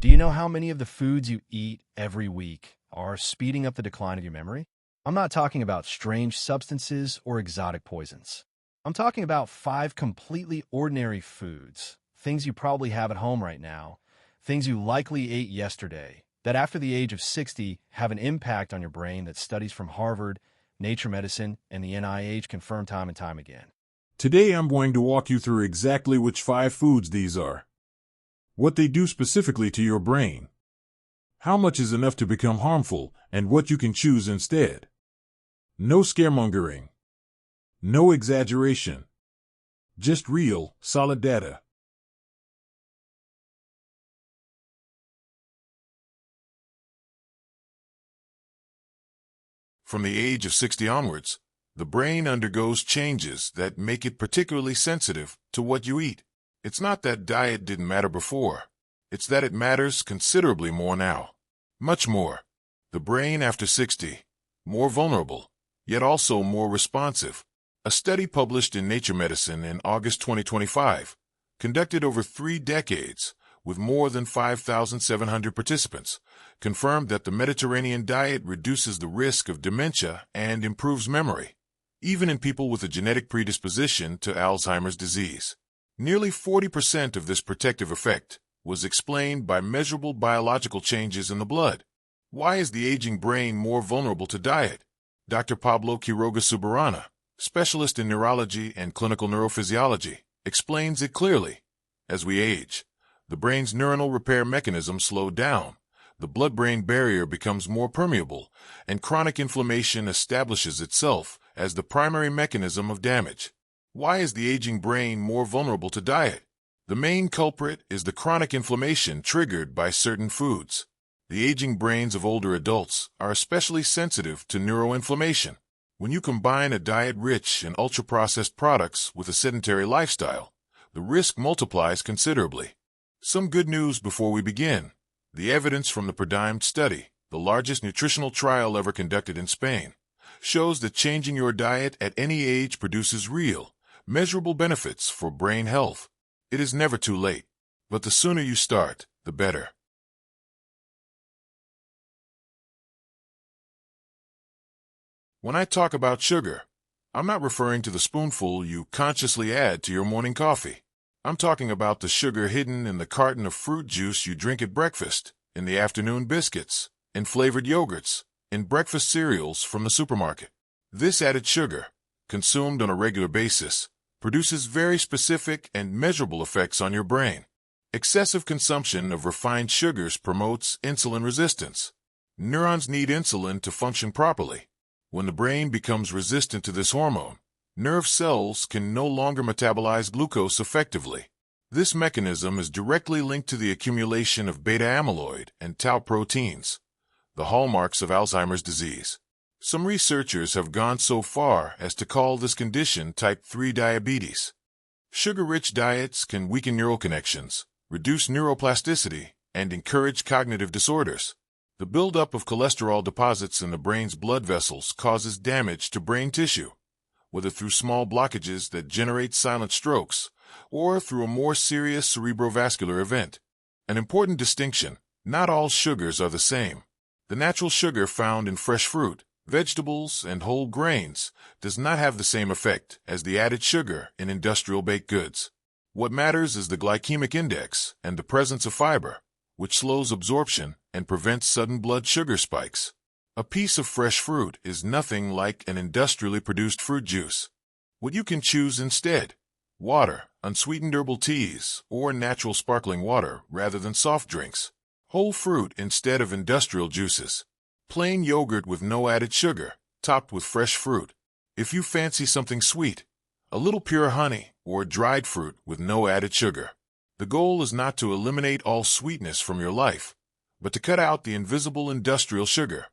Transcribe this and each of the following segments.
Do you know how many of the foods you eat every week are speeding up the decline of your memory? I'm not talking about strange substances or exotic poisons. I'm talking about five completely ordinary foods, things you probably have at home right now, things you likely ate yesterday, that after the age of 60 have an impact on your brain that studies from Harvard, Nature Medicine, and the NIH confirm time and time again. Today I'm going to walk you through exactly which 5 foods these are, what they do specifically to your brain, how much is enough to become harmful, and what you can choose instead. No scaremongering. No exaggeration. Just real, solid data. From the age of 60 onwards, the brain undergoes changes that make it particularly sensitive to what you eat. It's not that diet didn't matter before. It's that it matters considerably more now. Much more. The brain after 60, more vulnerable, yet also more responsive. A study published in Nature Medicine in August 2025, conducted over 3 decades with more than 5,700 participants, confirmed that the Mediterranean diet reduces the risk of dementia and improves memory, even in people with a genetic predisposition to Alzheimer's disease. Nearly 40% of this protective effect was explained by measurable biological changes in the blood. Why is the aging brain more vulnerable to diet? Dr. Pablo Quiroga Subarana, specialist in neurology and clinical neurophysiology, explains it clearly. As we age, the brain's neuronal repair mechanisms slow down, the blood-brain barrier becomes more permeable, and chronic inflammation establishes itself as the primary mechanism of damage. Why is the aging brain more vulnerable to diet? The main culprit is the chronic inflammation triggered by certain foods. The aging brains of older adults are especially sensitive to neuroinflammation. When you combine a diet rich in ultra-processed products with a sedentary lifestyle, the risk multiplies considerably. Some good news before we begin. The evidence from the PRODIMED study, the largest nutritional trial ever conducted in Spain, shows that changing your diet at any age produces real, measurable benefits for brain health. It is never too late, but the sooner you start, the better. When I talk about sugar, I'm not referring to the spoonful you consciously add to your morning coffee. I'm talking about the sugar hidden in the carton of fruit juice you drink at breakfast, in the afternoon biscuits, in flavored yogurts, in breakfast cereals from the supermarket. This added sugar, consumed on a regular basis, produces very specific and measurable effects on your brain. Excessive consumption of refined sugars promotes insulin resistance. Neurons need insulin to function properly. When the brain becomes resistant to this hormone, nerve cells can no longer metabolize glucose effectively. This mechanism is directly linked to the accumulation of beta-amyloid and tau proteins, the hallmarks of Alzheimer's disease. Some researchers have gone so far as to call this condition type 3 diabetes. Sugar-rich diets can weaken neural connections, reduce neuroplasticity, and encourage cognitive disorders. The buildup of cholesterol deposits in the brain's blood vessels causes damage to brain tissue, whether through small blockages that generate silent strokes or through a more serious cerebrovascular event. An important distinction: not all sugars are the same. The natural sugar found in fresh fruit, vegetables, and whole grains does not have the same effect as the added sugar in industrial baked goods. What matters is the glycemic index and the presence of fiber, which slows absorption and prevents sudden blood sugar spikes. A piece of fresh fruit is nothing like an industrially produced fruit juice. What you can choose instead: water, unsweetened herbal teas, or natural sparkling water rather than soft drinks. Whole fruit instead of industrial juices. Plain yogurt with no added sugar, topped with fresh fruit. If you fancy something sweet, a little pure honey or dried fruit with no added sugar. The goal is not to eliminate all sweetness from your life, but to cut out the invisible industrial sugar.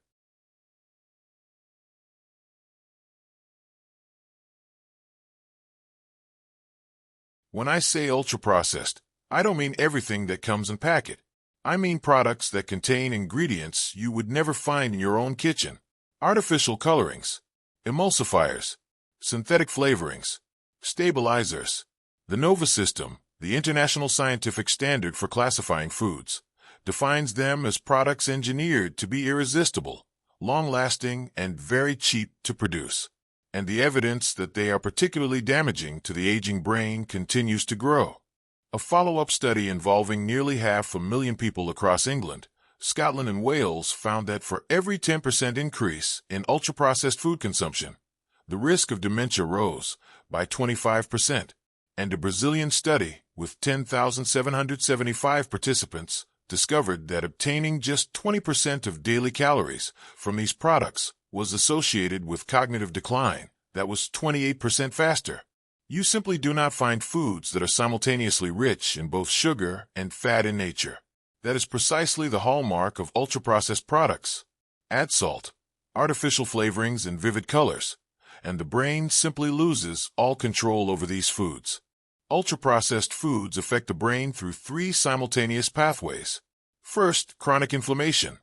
When I say ultra-processed, I don't mean everything that comes in packet. I mean products that contain ingredients you would never find in your own kitchen. Artificial colorings, emulsifiers, synthetic flavorings, stabilizers. The NOVA system, the international scientific standard for classifying foods, defines them as products engineered to be irresistible, long-lasting, and very cheap to produce. And the evidence that they are particularly damaging to the aging brain continues to grow. A follow-up study involving nearly 500,000 people across England, Scotland, and Wales found that for every 10% increase in ultra-processed food consumption, the risk of dementia rose by 25%. And a Brazilian study with 10,775 participants discovered that obtaining just 20% of daily calories from these products was associated with cognitive decline that was 28% faster. You simply do not find foods that are simultaneously rich in both sugar and fat in nature. That is precisely the hallmark of ultra-processed products. Add salt, artificial flavorings, and vivid colors, and the brain simply loses all control over these foods. Ultra-processed foods affect the brain through 3 simultaneous pathways. First, chronic inflammation.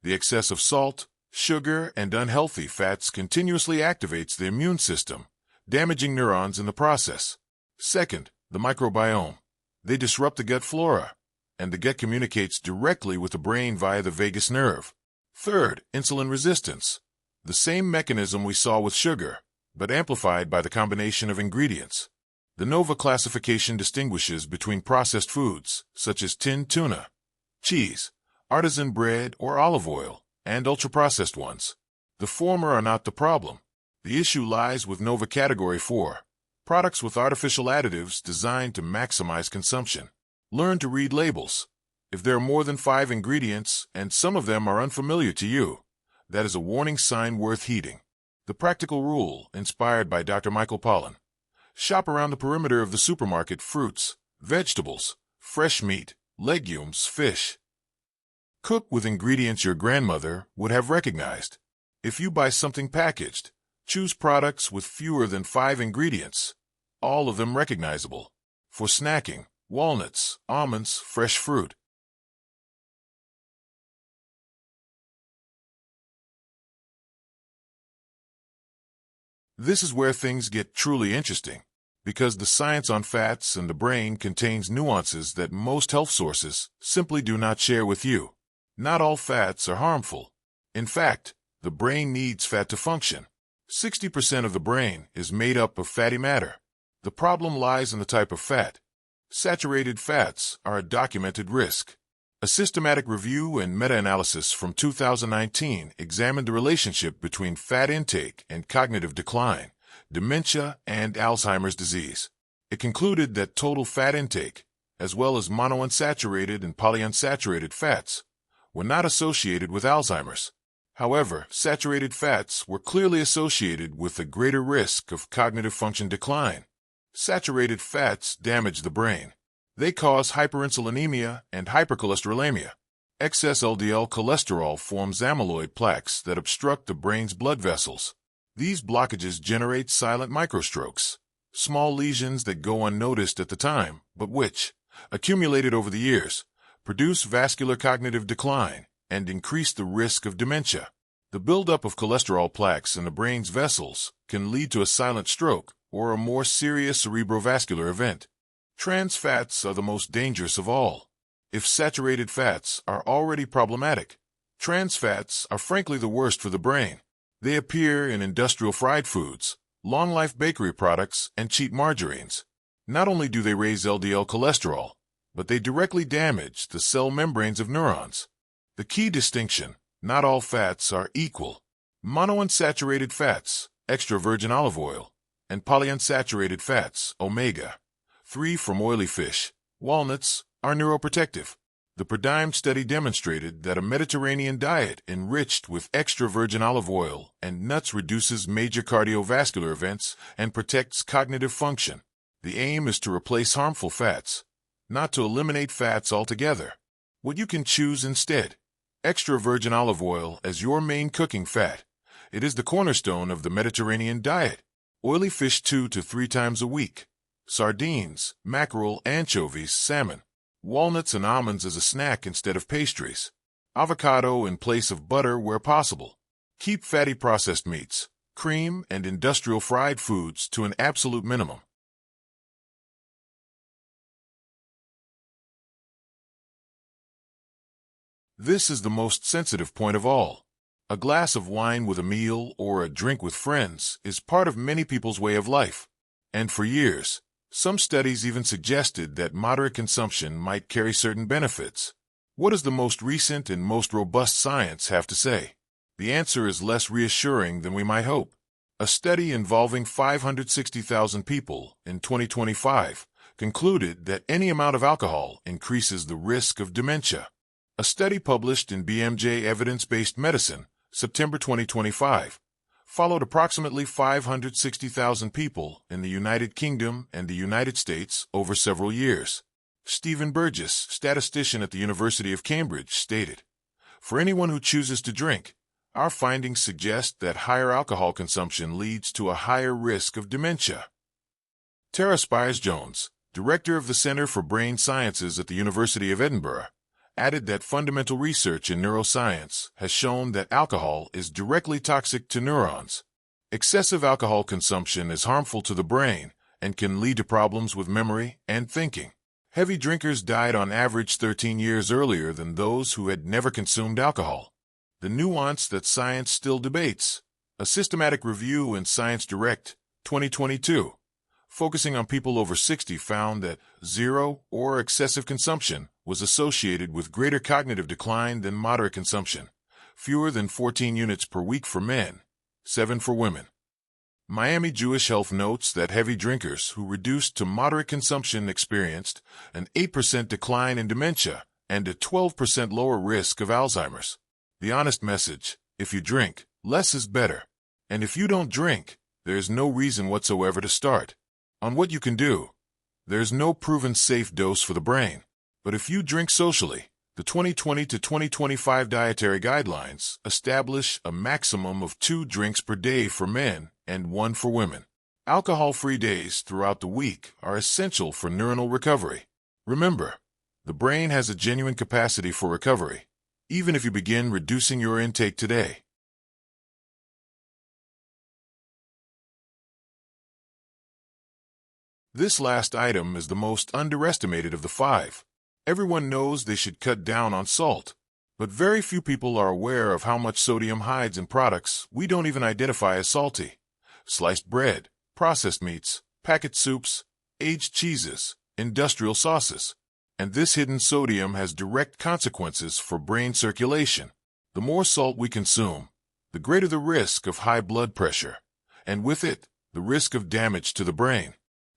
The excess of salt, sugar, and unhealthy fats continuously activates the immune system, damaging neurons in the process. Second, the microbiome. They disrupt the gut flora, and the gut communicates directly with the brain via the vagus nerve. Third, insulin resistance. The same mechanism we saw with sugar, but amplified by the combination of ingredients. The NOVA classification distinguishes between processed foods, such as tinned tuna, cheese, artisan bread, or olive oil, and ultra-processed ones. The former are not the problem. The issue lies with NOVA Category 4, products with artificial additives designed to maximize consumption. Learn to read labels. If there are more than 5 ingredients, and some of them are unfamiliar to you, that is a warning sign worth heeding. The practical rule, inspired by Dr. Michael Pollan. Shop around the perimeter of the supermarket: fruits, vegetables, fresh meat, legumes, fish. Cook with ingredients your grandmother would have recognized. If you buy something packaged, choose products with fewer than 5 ingredients, all of them recognizable. For snacking, walnuts, almonds, fresh fruit. This is where things get truly interesting, because the science on fats and the brain contains nuances that most health sources simply do not share with you. Not all fats are harmful. In fact, the brain needs fat to function. 60% of the brain is made up of fatty matter. The problem lies in the type of fat. Saturated fats are a documented risk. A systematic review and meta-analysis from 2019 examined the relationship between fat intake and cognitive decline, dementia, and Alzheimer's disease. It concluded that total fat intake, as well as monounsaturated and polyunsaturated fats, were not associated with Alzheimer's. However, saturated fats were clearly associated with a greater risk of cognitive function decline. Saturated fats damage the brain. They cause hyperinsulinemia and hypercholesterolemia. Excess LDL cholesterol forms amyloid plaques that obstruct the brain's blood vessels. These blockages generate silent microstrokes, small lesions that go unnoticed at the time, but which, accumulated over the years, produce vascular cognitive decline and increase the risk of dementia. The buildup of cholesterol plaques in the brain's vessels can lead to a silent stroke or a more serious cerebrovascular event. Trans fats are the most dangerous of all. If saturated fats are already problematic, trans fats are frankly the worst for the brain. They appear in industrial fried foods, long-life bakery products, and cheap margarines. Not only do they raise LDL cholesterol, but they directly damage the cell membranes of neurons. The key distinction: not all fats are equal. Monounsaturated fats, extra virgin olive oil, and polyunsaturated fats, omega-3 from oily fish, walnuts, are neuroprotective. The Perdime study demonstrated that a Mediterranean diet enriched with extra virgin olive oil and nuts reduces major cardiovascular events and protects cognitive function. The aim is to replace harmful fats, not to eliminate fats altogether. What you can choose instead: extra virgin olive oil as your main cooking fat. It is the cornerstone of the Mediterranean diet. Oily fish 2 to 3 times a week. Sardines, mackerel, anchovies, salmon. Walnuts and almonds as a snack instead of pastries. Avocado in place of butter where possible. Keep fatty processed meats, cream, and industrial fried foods to an absolute minimum. This is the most sensitive point of all. A glass of wine with a meal or a drink with friends is part of many people's way of life. And for years, some studies even suggested that moderate consumption might carry certain benefits. What does the most recent and most robust science have to say? The answer is less reassuring than we might hope. A study involving 560,000 people in 2025 concluded that any amount of alcohol increases the risk of dementia. A study published in BMJ Evidence-Based Medicine, September 2025, followed approximately 560,000 people in the United Kingdom and the United States over several years. Stephen Burgess, statistician at the University of Cambridge, stated, "For anyone who chooses to drink, our findings suggest that higher alcohol consumption leads to a higher risk of dementia." Tara Spires-Jones, director of the Center for Brain Sciences at the University of Edinburgh, added that fundamental research in neuroscience has shown that alcohol is directly toxic to neurons. Excessive alcohol consumption is harmful to the brain and can lead to problems with memory and thinking. Heavy drinkers died on average 13 years earlier than those who had never consumed alcohol. The nuance that science still debates. A systematic review in Science Direct, 2022, focusing on people over 60, found that zero or excessive consumption was associated with greater cognitive decline than moderate consumption, fewer than 14 units per week for men, 7 for women. Miami Jewish Health notes that heavy drinkers who reduced to moderate consumption experienced an 8% decline in dementia and a 12% lower risk of Alzheimer's. The honest message: if you drink, less is better. And if you don't drink, there is no reason whatsoever to start. On what you can do, there is no proven safe dose for the brain. But if you drink socially, the 2020 to 2025 dietary guidelines establish a maximum of 2 drinks per day for men and 1 for women. Alcohol-free days throughout the week are essential for neuronal recovery. Remember, the brain has a genuine capacity for recovery, even if you begin reducing your intake today. This last item is the most underestimated of the 5. Everyone knows they should cut down on salt, but very few people are aware of how much sodium hides in products we don't even identify as salty. Sliced bread, processed meats, packet soups, aged cheeses, industrial sauces. And this hidden sodium has direct consequences for brain circulation. The more salt we consume, the greater the risk of high blood pressure, and with it, the risk of damage to the brain.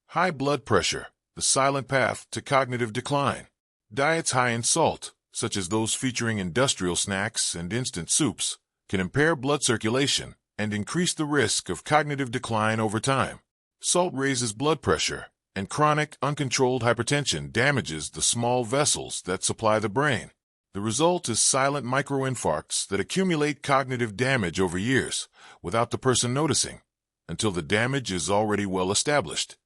High blood pressure, the silent path to cognitive decline. Diets high in salt, such as those featuring industrial snacks and instant soups, can impair blood circulation and increase the risk of cognitive decline over time. Salt raises blood pressure, and chronic, uncontrolled hypertension damages the small vessels that supply the brain. The result is silent microinfarcts that accumulate cognitive damage over years, without the person noticing, until the damage is already well established.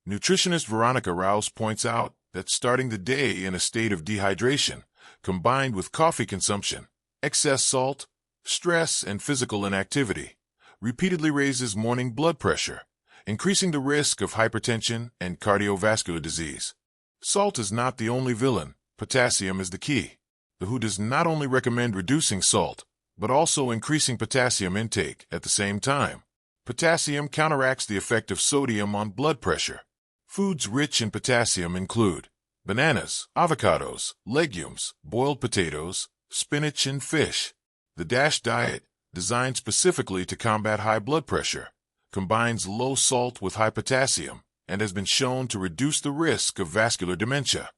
Nutritionist Veronica Rouse points out that starting the day in a state of dehydration, combined with coffee consumption, excess salt, stress, and physical inactivity, repeatedly raises morning blood pressure, increasing the risk of hypertension and cardiovascular disease. Salt is not the only villain. Potassium is the key. The WHO does not only recommend reducing salt, but also increasing potassium intake at the same time. Potassium counteracts the effect of sodium on blood pressure. Foods rich in potassium include bananas, avocados, legumes, boiled potatoes, spinach, and fish. The DASH diet, designed specifically to combat high blood pressure, combines low salt with high potassium and has been shown to reduce the risk of vascular dementia.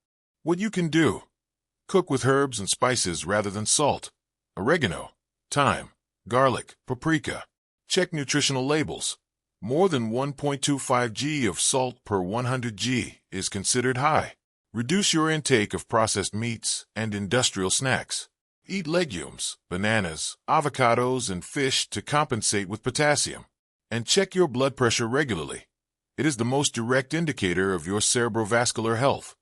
What you can do: cook with herbs and spices rather than salt. Oregano, thyme, garlic, paprika. Check nutritional labels. More than 1.25 g of salt per 100 g is considered high. Reduce your intake of processed meats and industrial snacks. Eat legumes, bananas, avocados, and fish to compensate with potassium. And check your blood pressure regularly. It is the most direct indicator of your cerebrovascular health.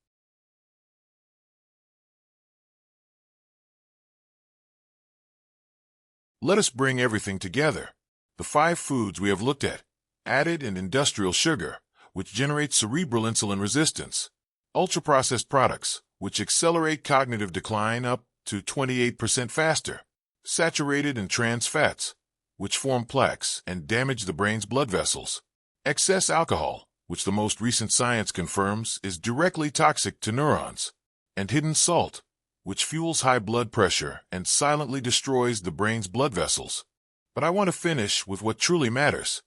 Let us bring everything together. The 5 foods we have looked at: added and industrial sugar, which generates cerebral insulin resistance; ultra-processed products, which accelerate cognitive decline up to 28% faster. Saturated and trans fats, which form plaques and damage the brain's blood vessels. Excess alcohol, which the most recent science confirms is directly toxic to neurons. And hidden salt, which fuels high blood pressure and silently destroys the brain's blood vessels. But I want to finish with what truly matters.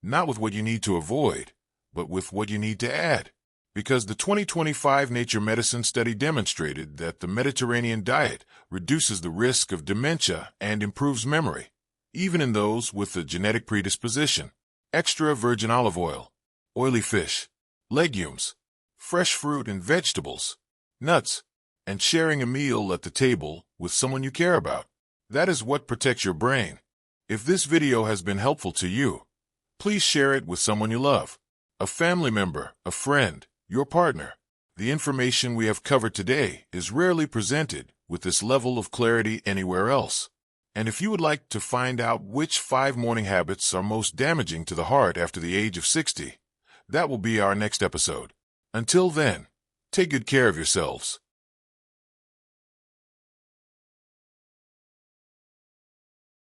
Not with what you need to avoid, but with what you need to add. Because the 2025 Nature Medicine study demonstrated that the Mediterranean diet reduces the risk of dementia and improves memory, even in those with a genetic predisposition. Extra virgin olive oil, oily fish, legumes, fresh fruit and vegetables, nuts, and sharing a meal at the table with someone you care about. That is what protects your brain. If this video has been helpful to you, please share it with someone you love. A family member, a friend, your partner. The information we have covered today is rarely presented with this level of clarity anywhere else. And if you would like to find out which 5 morning habits are most damaging to the heart after the age of 60, that will be our next episode. Until then, take good care of yourselves.